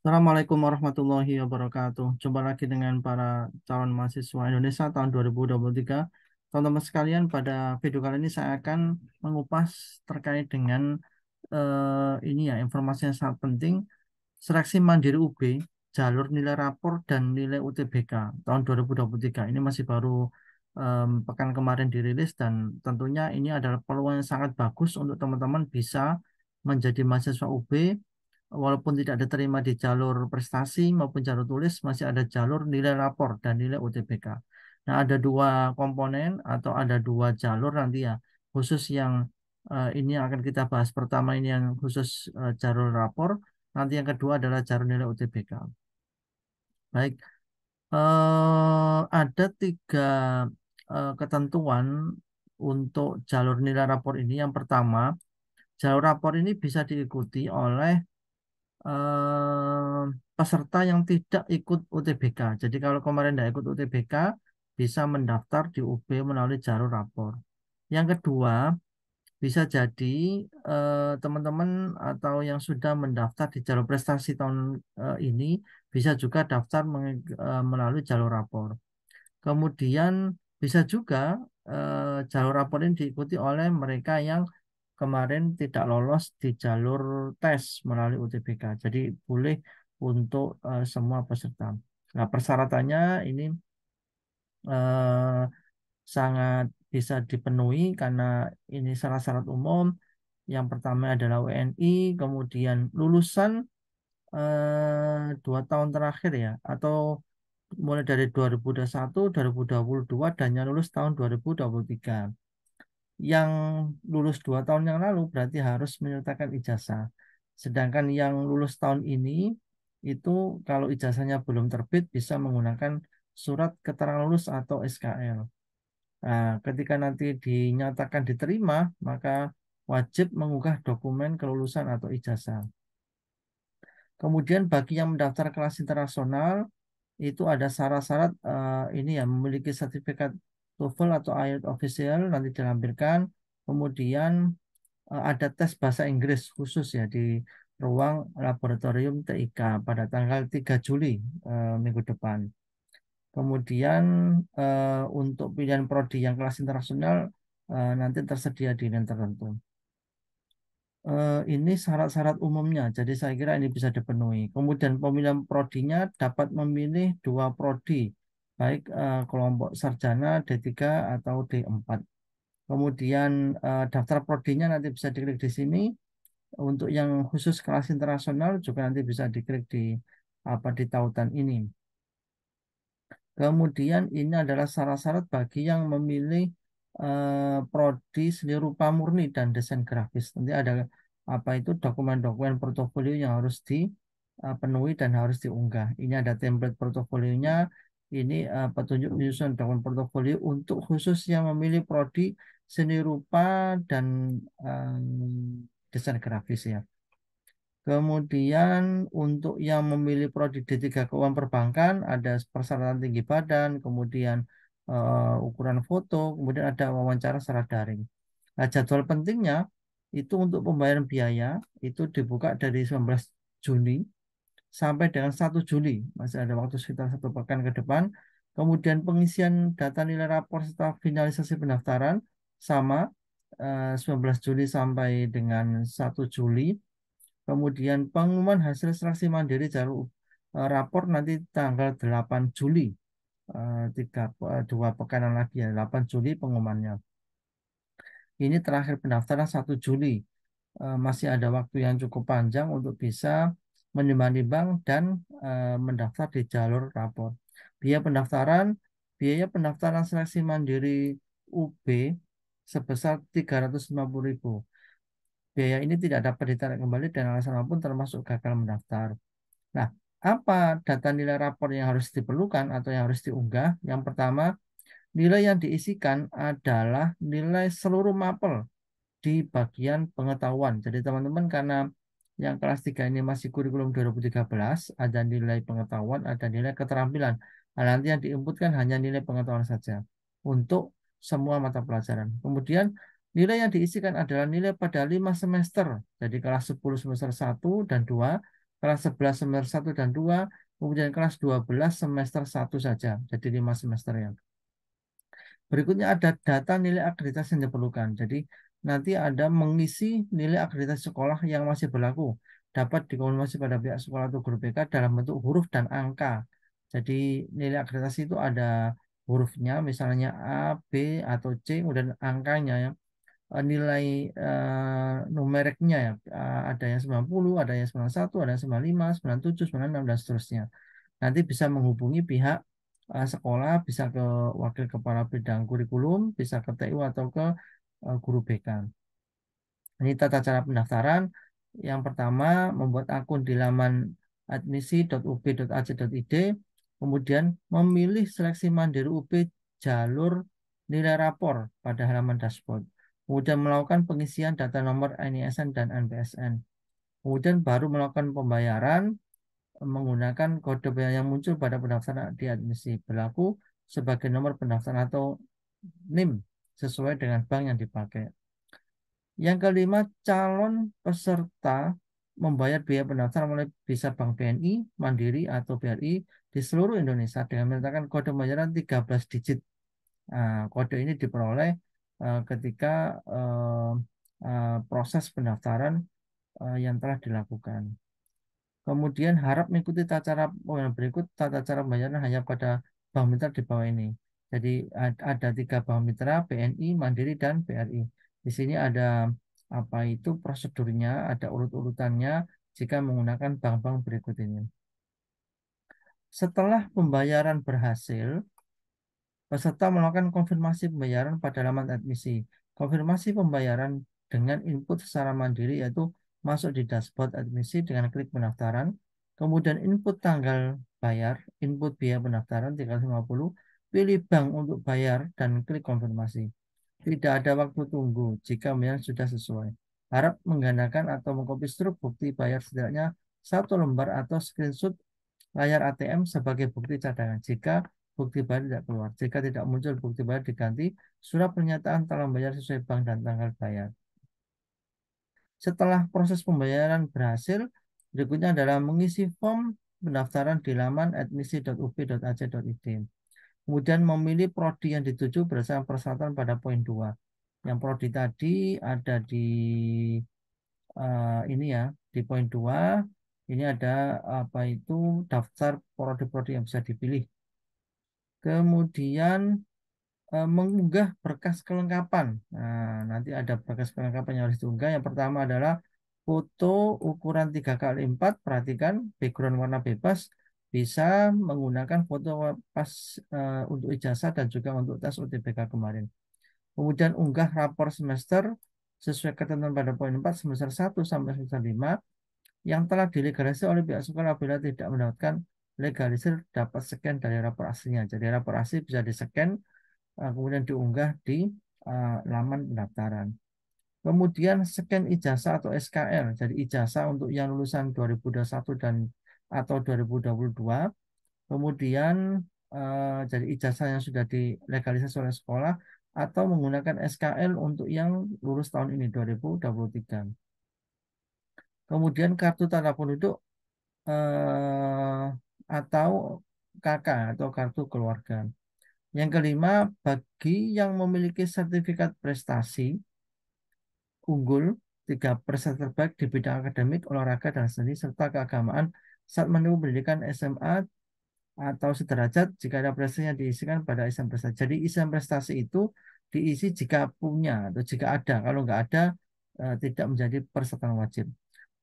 Assalamualaikum warahmatullahi wabarakatuh. Jumpa lagi dengan para calon mahasiswa Indonesia tahun 2023. Teman-teman sekalian, pada video kali ini saya akan mengupas terkait dengan ini ya, informasi yang sangat penting, seleksi mandiri UB, jalur nilai rapor dan nilai UTBK tahun 2023. Ini masih baru pekan kemarin dirilis dan tentunya ini adalah peluang yang sangat bagus untuk teman-teman bisa menjadi mahasiswa UB walaupun tidak diterima di jalur prestasi maupun jalur tulis, masih ada jalur nilai rapor dan nilai UTBK. Nah, ada dua komponen atau ada dua jalur nanti ya, khusus yang ini yang akan kita bahas. Pertama ini yang khusus jalur rapor, nanti yang kedua adalah jalur nilai UTBK. Baik, ada tiga ketentuan untuk jalur nilai rapor ini. Yang pertama, jalur rapor ini bisa diikuti oleh peserta yang tidak ikut UTBK. Jadi kalau kemarin tidak ikut UTBK, bisa mendaftar di UB melalui jalur rapor. Yang kedua, bisa jadi teman-teman atau yang sudah mendaftar di jalur prestasi tahun ini, bisa juga daftar melalui jalur rapor. Kemudian bisa juga jalur rapor ini diikuti oleh mereka yang kemarin tidak lolos di jalur tes melalui UTBK. Jadi boleh untuk semua peserta. Nah, persyaratannya ini eh, sangat bisa dipenuhi karena ini syarat-syarat umum. Yang pertama adalah WNI, kemudian lulusan 2 tahun terakhir ya, atau mulai dari 2021, 2022, dan yang lulus tahun 2023. Yang lulus 2 tahun yang lalu berarti harus menyertakan ijazah. Sedangkan yang lulus tahun ini itu kalau ijazahnya belum terbit bisa menggunakan surat keterangan lulus atau SKL. Nah, ketika nanti dinyatakan diterima, maka wajib mengunggah dokumen kelulusan atau ijazah. Kemudian bagi yang mendaftar kelas internasional itu ada syarat-syarat ini ya, memiliki sertifikat TOEFL atau IELTS official nanti dilampirkan. Kemudian ada tes bahasa Inggris khusus ya di ruang laboratorium TIK pada tanggal 3 Juli minggu depan. Kemudian untuk pilihan prodi yang kelas internasional nanti tersedia di link tertentu. Ini syarat-syarat umumnya, jadi saya kira ini bisa dipenuhi. Kemudian pemilihan prodinya dapat memilih dua prodi, baik kelompok sarjana D3 atau D4. Kemudian daftar prodinya nanti bisa diklik di sini. Untuk yang khusus kelas internasional juga nanti bisa diklik di apa di tautan ini. Kemudian ini adalah syarat-syarat bagi yang memilih prodi seni rupa murni dan desain grafis. Nanti ada apa itu dokumen-dokumen portofolio yang harus dipenuhi dan harus diunggah. Ini ada template portofolionya. Ini petunjuk penyusunan dokumen portofolio untuk khusus yang memilih prodi seni rupa dan desain grafis ya. Kemudian untuk yang memilih prodi D3 keuangan perbankan ada persyaratan tinggi badan, kemudian ukuran foto, kemudian ada wawancara secara daring. Nah, jadwal pentingnya itu untuk pembayaran biaya itu dibuka dari 19 Juni sampai dengan 1 Juli. Masih ada waktu sekitar 1 pekan ke depan. Kemudian pengisian data nilai rapor setelah finalisasi pendaftaran sama 19 Juli sampai dengan 1 Juli. Kemudian pengumuman hasil seleksi mandiri jalur rapor nanti tanggal 8 Juli. 2 pekanan lagi ya, 8 Juli pengumumannya. Ini terakhir pendaftaran 1 Juli. Masih ada waktu yang cukup panjang untuk bisa menimbang-nimbang dan mendaftar di jalur rapor. Biaya pendaftaran seleksi mandiri UB sebesar 350.000. Biaya ini tidak dapat ditarik kembali dan alasan apapun termasuk gagal mendaftar. Nah, apa data nilai rapor yang harus diperlukan atau yang harus diunggah? Yang pertama, nilai yang diisikan adalah nilai seluruh mapel di bagian pengetahuan. Jadi teman-teman karena yang kelas 3 ini masih kurikulum 2013, ada nilai pengetahuan, ada nilai keterampilan. Nah, nanti yang diinputkan hanya nilai pengetahuan saja untuk semua mata pelajaran. Kemudian nilai yang diisikan adalah nilai pada 5 semester. Jadi kelas 10 semester 1 dan 2 kelas 11 semester 1 dan 2, kemudian kelas 12 semester 1 saja, jadi 5 semester ya. Berikutnya ada data nilai akreditasi yang diperlukan. Jadi nanti ada mengisi nilai akreditasi sekolah yang masih berlaku. Dapat dikonfirmasi pada pihak sekolah atau guru BK dalam bentuk huruf dan angka. Jadi nilai akreditasi itu ada hurufnya, misalnya A, B, atau C, kemudian angkanya ya. Nilai numeriknya ya. Ada yang 90, ada yang 91, ada yang 95, 97, 96, dan seterusnya. Nanti bisa menghubungi pihak sekolah, bisa ke wakil kepala bidang kurikulum, bisa ke TU atau ke guru BK. Ini tata cara pendaftaran. Yang pertama, membuat akun di laman admisi.ub.ac.id, kemudian memilih seleksi mandiri UB jalur nilai rapor pada halaman dashboard. Kemudian melakukan pengisian data nomor NISN dan NPSN. Kemudian baru melakukan pembayaran menggunakan kode bayar yang muncul pada pendaftaran di admisi berlaku sebagai nomor pendaftaran atau NIM sesuai dengan bank yang dipakai. Yang kelima, calon peserta membayar biaya pendaftaran oleh bisa Bank BNI, Mandiri, atau BRI di seluruh Indonesia dengan meletakkan kode pembayaran 13 digit. Kode ini diperoleh ketika proses pendaftaran yang telah dilakukan. Kemudian harap mengikuti tata cara berikut. Tata cara pembayaran hanya pada bank mitra di bawah ini. Jadi ada 3 bank mitra, BNI, Mandiri, dan BRI. Di sini ada apa itu prosedurnya, ada urut-urutannya jika menggunakan bank-bank berikut ini. Setelah pembayaran berhasil, peserta melakukan konfirmasi pembayaran pada laman admisi. Konfirmasi pembayaran dengan input secara mandiri yaitu masuk di dashboard admisi dengan klik pendaftaran, kemudian input tanggal bayar, input biaya pendaftaran 350, pilih bank untuk bayar dan klik konfirmasi. Tidak ada waktu tunggu jika pembayaran sudah sesuai. Harap menggandakan atau mengkopi struk bukti bayar setidaknya 1 lembar atau screenshot layar ATM sebagai bukti cadangan jika bukti bayar tidak keluar. Jika tidak muncul bukti bayar diganti surat pernyataan telah bayar sesuai bank dan tanggal bayar. Setelah proses pembayaran berhasil, berikutnya adalah mengisi form pendaftaran di laman admisi.ub.ac.id. Kemudian memilih prodi yang dituju berdasarkan persyaratan pada poin 2. Yang prodi tadi ada di ini ya, di poin 2. Ini ada apa itu daftar prodi-prodi yang bisa dipilih. Kemudian mengunggah berkas kelengkapan. Nah, nanti ada berkas kelengkapan yang harus diunggah. Yang pertama adalah foto ukuran 3x4. Perhatikan background warna bebas. Bisa menggunakan foto pas untuk ijazah dan juga untuk tes UTBK kemarin. Kemudian unggah rapor semester sesuai ketentuan pada poin 4 semester 1 sampai semester 5 yang telah dilegalisir oleh pihak sekolah apabila tidak mendapatkan legalisir dapat scan dari rapor aslinya. Jadi rapor asli bisa di-scan kemudian diunggah di laman pendaftaran. Kemudian scan ijazah atau SKL. Jadi ijazah untuk yang lulusan 2021 dan atau 2022. Kemudian jadi ijazah yang sudah dilegalisasi oleh sekolah atau menggunakan SKL untuk yang lulus tahun ini 2023. Kemudian kartu tanda penduduk atau KK atau kartu keluarga. Yang kelima, bagi yang memiliki sertifikat prestasi unggul 3 prestasi terbaik di bidang akademik, olahraga, dan seni, serta keagamaan saat menempuh pendidikan SMA atau sederajat jika ada prestasi yang diisikan pada isi prestasi. Jadi isi prestasi itu diisi jika punya atau jika ada. Kalau nggak ada, tidak menjadi persyaratan wajib.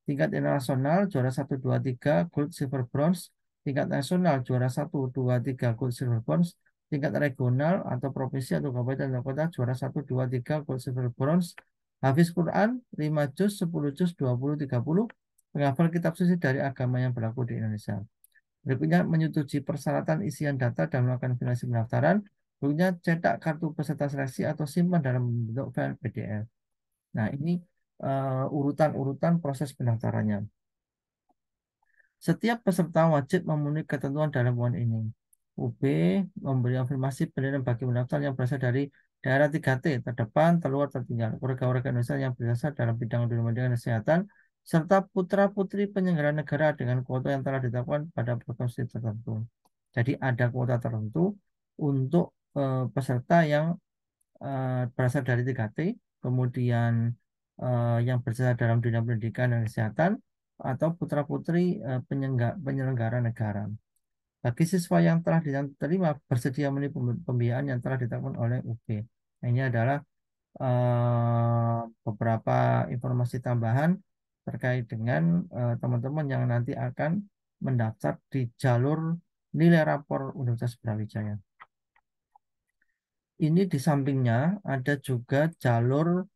Tingkat internasional juara 1, 2, 3 gold, silver, bronze. Tingkat nasional juara 1, 2, 3 gold, silver, bronze. Tingkat regional atau provinsi atau kabupaten atau kota juara 1, 2, 3 gold, silver, bronze. Hafiz Quran 5 juz, 10 juz, 20, 30. Penghafal kitab suci dari agama yang berlaku di Indonesia. Berikutnya menyetujui persyaratan isian data dan melakukan finalisasi pendaftaran. Berikutnya cetak kartu peserta seleksi atau simpan dalam bentuk file PDF. Nah, ini urutan-urutan proses pendaftarannya. Setiap peserta wajib memenuhi ketentuan dalam poin ini. UB memberi afirmasi penilaian bagi pendaftar yang berasal dari daerah 3T, terdepan, terluar, tertinggal. Warga-warga Indonesia yang berasal dalam bidang pendidikan kesehatan serta putra-putri penyelenggara negara dengan kuota yang telah ditetapkan pada provinsi tertentu. Jadi ada kuota tertentu untuk peserta yang berasal dari 3T, kemudian yang berasal dalam dunia pendidikan dan kesehatan, atau putra-putri penyelenggara negara. Bagi siswa yang telah diterima bersedia memenuhi pembiayaan yang telah ditetapkan oleh UB. Nah, ini adalah beberapa informasi tambahan terkait dengan teman-teman yang nanti akan mendaftar di jalur nilai rapor Universitas Brawijaya. Ini di sampingnya ada juga jalur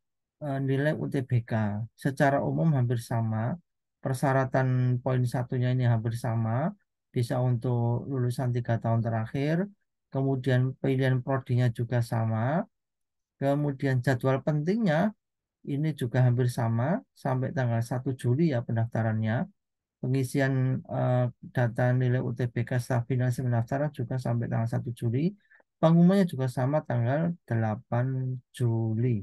nilai UTBK. Secara umum hampir sama. Persyaratan poin satunya ini hampir sama. Bisa untuk lulusan 3 tahun terakhir. Kemudian pilihan prodinya juga sama. Kemudian jadwal pentingnya ini juga hampir sama sampai tanggal 1 Juli ya pendaftarannya. Pengisian eh, data nilai UTBK setelah finalisasi pendaftaran juga sampai tanggal 1 Juli. Pengumumannya juga sama tanggal 8 Juli.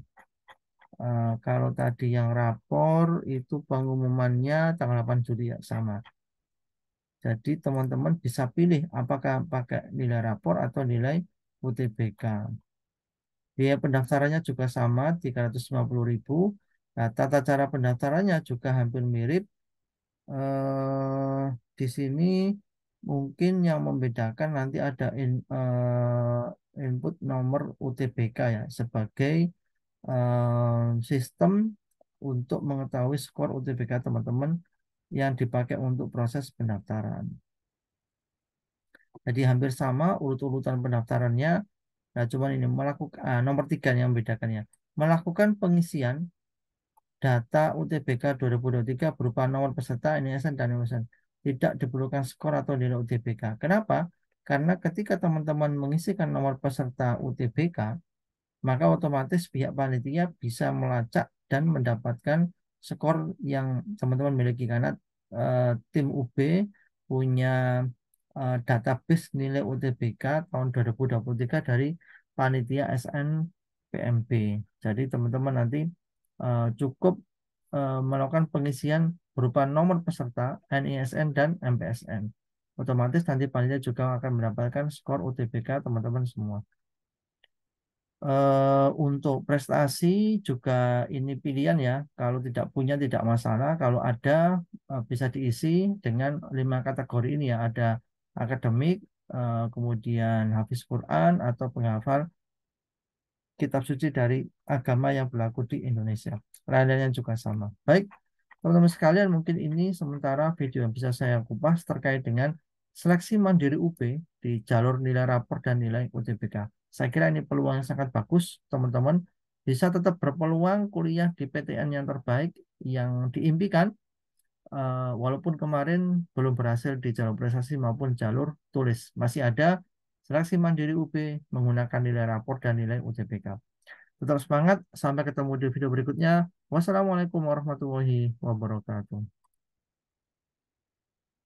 Kalau tadi yang rapor itu pengumumannya tanggal 8 Juli ya sama. Jadi teman-teman bisa pilih apakah pakai nilai rapor atau nilai UTBK. Biaya pendaftarannya juga sama 350.000. Nah, tata cara pendaftarannya juga hampir mirip. Di sini mungkin yang membedakan nanti ada input nomor UTBK ya sebagai sistem untuk mengetahui skor UTBK teman-teman yang dipakai untuk proses pendaftaran. Jadi hampir sama urut-urutan pendaftarannya. Nah, cuman ini melakukan nomor 3 yang membedakannya. Melakukan pengisian data UTBK 2023 berupa nomor peserta, NISN, dan MSN. Tidak diperlukan skor atau nilai UTBK. Kenapa? Karena ketika teman-teman mengisikan nomor peserta UTBK, maka otomatis pihak panitia bisa melacak dan mendapatkan skor yang teman-teman miliki karena tim UB punya database nilai UTBK tahun 2023 dari panitia SNPMB. Jadi teman-teman nanti cukup melakukan pengisian berupa nomor peserta, NISN, dan MPSN. Otomatis nanti panitia juga akan mendapatkan skor UTBK teman-teman semua. Untuk prestasi juga ini pilihan ya. Kalau tidak punya tidak masalah. Kalau ada bisa diisi dengan 5 kategori ini ya. Ada akademik, kemudian hafiz Quran atau penghafal kitab suci dari agama yang berlaku di Indonesia. Lainnya juga sama. Baik, teman-teman sekalian, mungkin ini sementara video yang bisa saya kupas terkait dengan seleksi mandiri UB di jalur nilai rapor dan nilai UTBK. Saya kira ini peluang yang sangat bagus, teman-teman. Bisa tetap berpeluang kuliah di PTN yang terbaik yang diimpikan, walaupun kemarin belum berhasil di jalur prestasi maupun jalur tulis. Masih ada seleksi mandiri UB menggunakan nilai rapor dan nilai UTBK. Tetap semangat, sampai ketemu di video berikutnya. Wassalamualaikum warahmatullahi wabarakatuh.